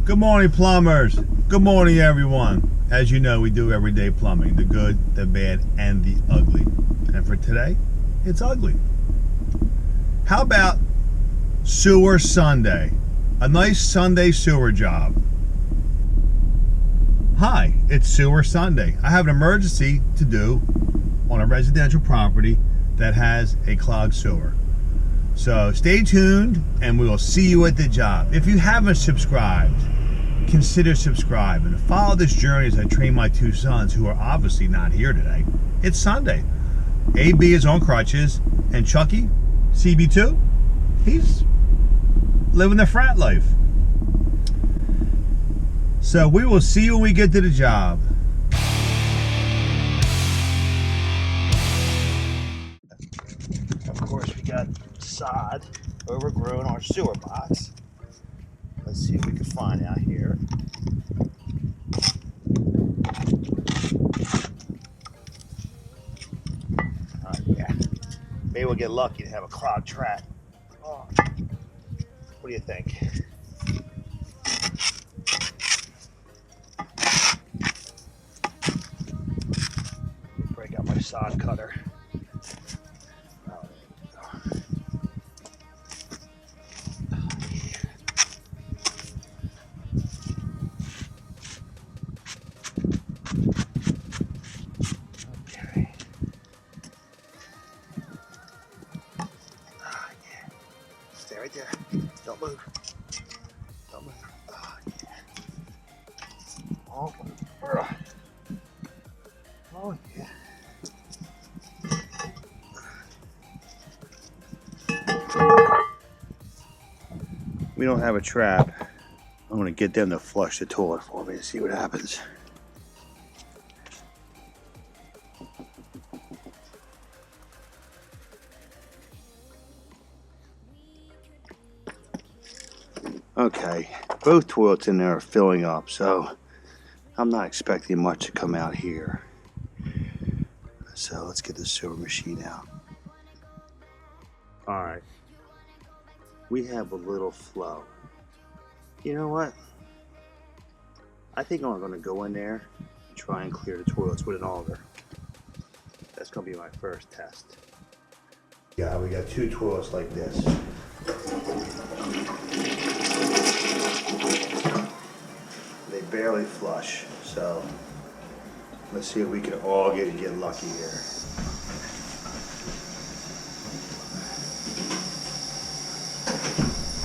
Good morning, plumbers. Good morning, everyone. As you know, we do everyday plumbing, the good, the bad, and the ugly. And for today, it's ugly. How about Sewer Sunday? A nice Sunday sewer job. Hi, it's Sewer Sunday. I have an emergency to do on a residential property that has a clogged sewer. So stay tuned and we will see you at the job. If you haven't subscribed, consider subscribing and follow this journey as I train my two sons who are obviously not here today. It's Sunday. AB is on crutches and Chucky, CB2, he's living the frat life. So we will see you when we get to the job. Of course, we got sod overgrown our sewer box. Let's see what we can find out here. Yeah. Maybe we'll get lucky to have a clogged trap. Oh. What do you think? Break out my sod cutter. Stay right there. Don't move. Don't move. Oh, yeah. Oh, oh yeah. We don't have a trap. I'm gonna get them to flush the toilet for me to see what happens. Okay, both toilets in there are filling up, so I'm not expecting much to come out here. So let's get the sewer machine out. All right, we have a little flow. You know what? I think I'm gonna go in there and try and clear the toilets with an auger. That's gonna be my first test. Yeah, we got two toilets like this. They barely flush, so let's see if we can all get lucky here.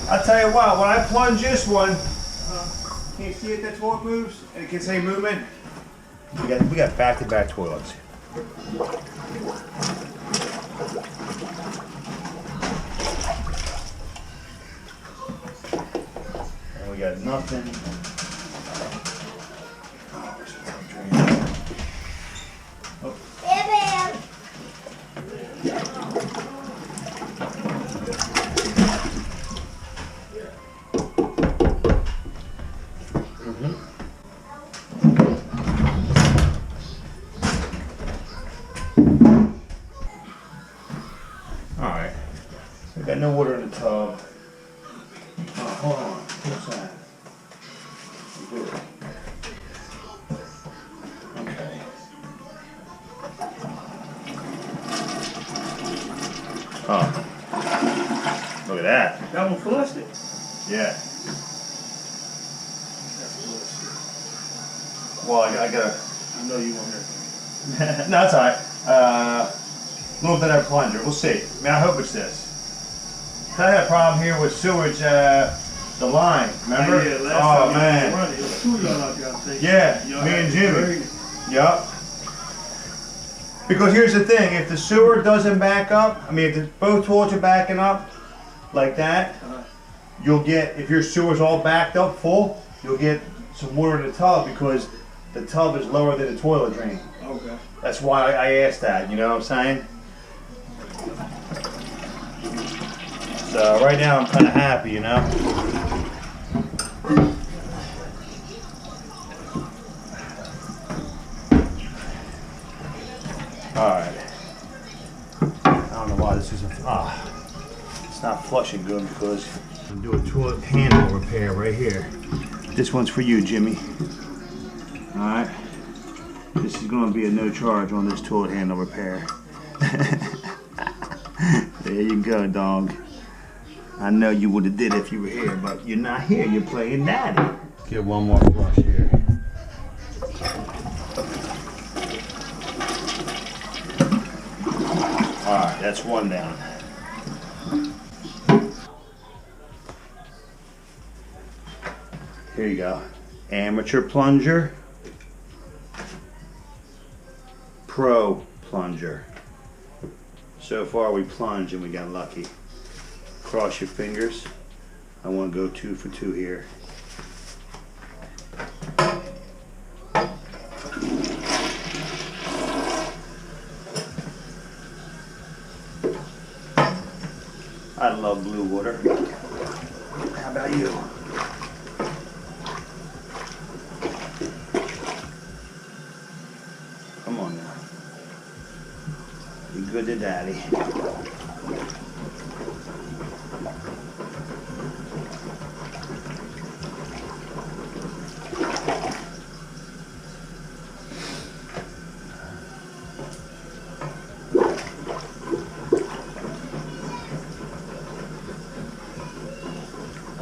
I'll tell you what, when I plunge this one, can you see it, that toilet moves? And it can say movement? We got back-to-back toilets. And we got nothing. Oh, where's the top drain? Oh. Alright, we got no water in the tub. Oh, hold on, what's that? Okay. Oh, look at that. That one flushed it? Yeah. Well, I gotta. I know you want to. No, that's alright. A little bit of plunger. We'll see. I mean, I hope it's this. I had a problem here with sewage, the line. Remember? Yeah, last time man. It was 2 of y'all out there, I think. Yeah, me and Jimmy. Yup. Because here's the thing: if the sewer doesn't back up, I mean, if both toilets are backing up like that, you'll get, if your sewer's all backed up full, you'll get some water in the tub because the tub is lower than the toilet drain. Okay. That's why I asked that, you know what I'm saying? So right now I'm kind of happy, you know? Alright. I don't know why this isn't, it's not flushing good because I'm doing a toilet handle repair right here. This one's for you, Jimmy. Alright. This is going to be a no charge on this toilet handle repair. There you go, dog. I know you would have did it if you were here, but you're not here. You're playing daddy. Get one more flush here. Alright, that's one down. Here you go. Amateur plunger. Pro plunger. So far we plunged and we got lucky. Cross your fingers. I want to go 2 for 2 here. I love blue water. How about you? Come on now. Be good to daddy.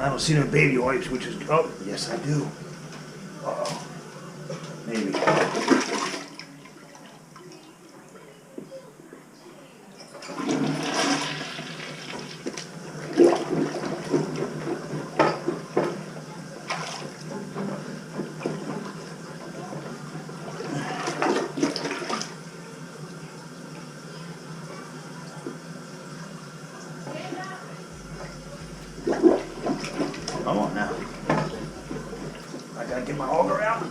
I don't see no baby wipes, which is, oh, yes I do. Uh-oh. Maybe. Come on now. I gotta get my auger out.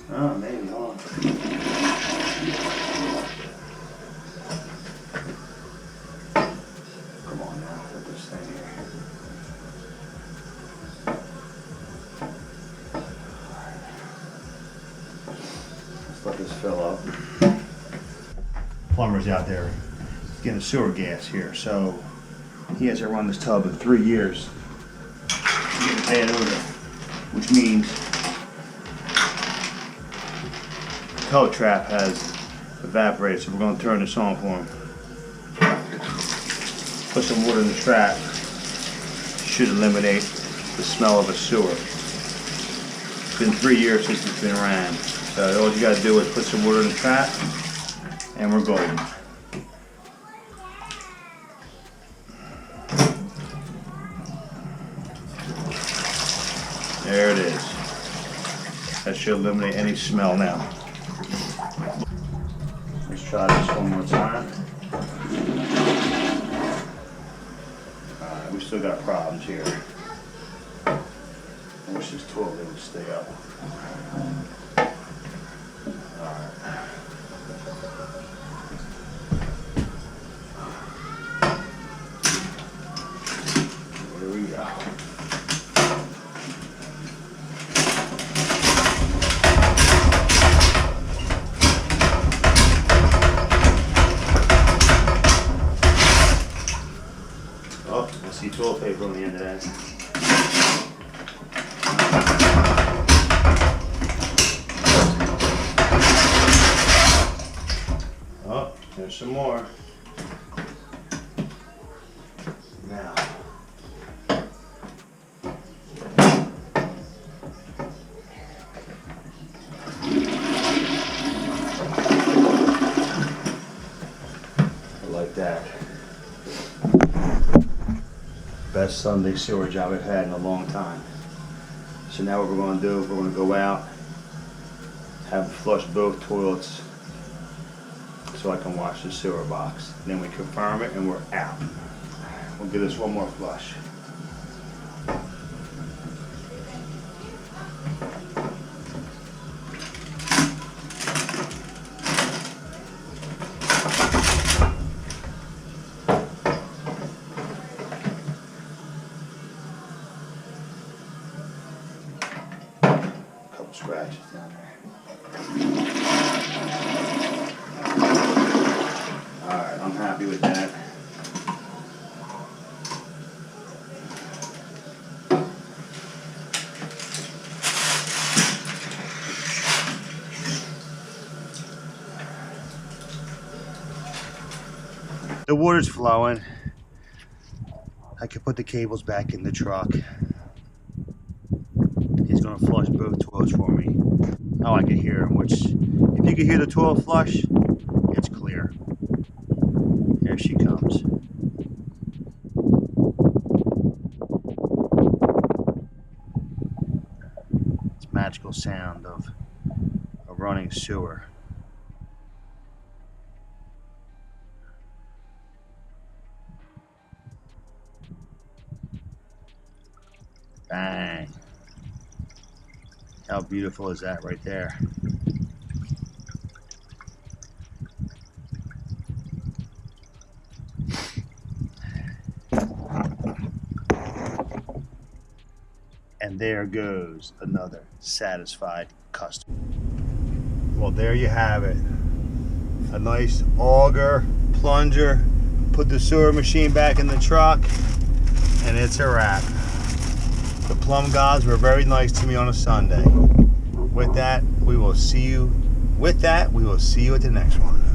Oh, maybe, hold on. Come on now, put this thing here. Let this fill up. Plumber's out there getting sewer gas here, so he hasn't run this tub in 3 years. He's getting bad odor, which means the tow trap has evaporated, so we're going to turn this on for him. Put some water in the trap. Should eliminate the smell of a sewer. It's been 3 years since it's been ran. So all you gotta do is put some water in the trap and we're golden. There it is. That should eliminate any smell now. Let's try this one more time. Alright, we still got problems here. I wish this toilet would stay up. Here we go. Oh, I see toilet paper on the end of that. Oh, there's some more. Now. Like that. Best Sunday sewer job I've had in a long time. So now what we're going to do is we're going to go out, have flush both toilets so I can wash the sewer box. Then we confirm it and we're out. We'll give this one more flush. Couple scratches down there. happy with that. The water's flowing. I can put the cables back in the truck. He's gonna flush both toilets for me. Oh, I can hear him, which, if you can hear the toilet flush, it's clear. Here she comes. It's magical sound of a running sewer. Bang. How beautiful is that right there? And there goes another satisfied customer. Well, there you have it. A nice auger, plunger, put the sewer machine back in the truck, and it's a wrap. The plum gods were very nice to me on a Sunday. With that, we will see you at the next one.